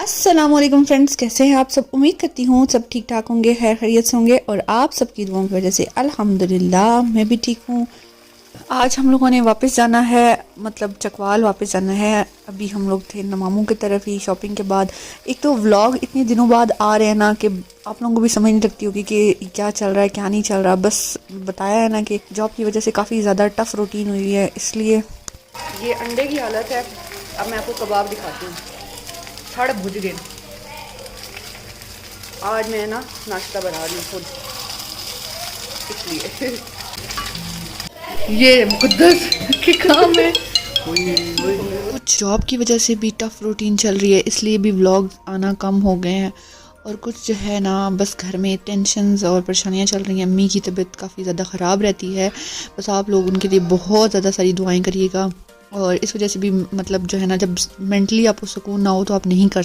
अस्सलामुअलैकुम फ्रेंड्स, कैसे हैं आप सब। उम्मीद करती हूँ सब ठीक ठाक होंगे, खैर खैरियत से होंगे और आप सबकी दुआओं की वजह से अल्हम्दुलिल्लाह मैं भी ठीक हूँ। आज हम लोगों ने वापस जाना है, मतलब चकवाल वापस जाना है। अभी हम लोग थे मामू की तरफ ही शॉपिंग के बाद। एक तो व्लॉग इतने दिनों बाद आ रहे हैं ना कि आप लोगों को भी समझ नहीं लगती होगी कि क्या चल रहा है क्या नहीं चल रहा। बस बताया है ना कि जॉब की वजह से काफ़ी ज़्यादा टफ रूटीन हुई है, इसलिए ये अंडे की हालत है। अब मैं आपको कबाब दिखाती हूँ। छड़ भुज गए। आज मैं ना नाश्ता बना रही हूँ खुद, इसलिए ये मुकद्दस के काम है। कुछ जॉब की वजह से भी टफ रूटीन चल रही है, इसलिए भी व्लॉग आना कम हो गए हैं। और कुछ जो है ना बस घर में टेंशन्स और परेशानियां चल रही हैं। अम्मी की तबीयत काफ़ी ज़्यादा ख़राब रहती है। बस आप लोग उनके लिए बहुत ज़्यादा सारी दुआएं करिएगा। और इस वजह से भी मतलब जो है ना, जब मेंटली आपको सुकून ना हो तो आप नहीं कर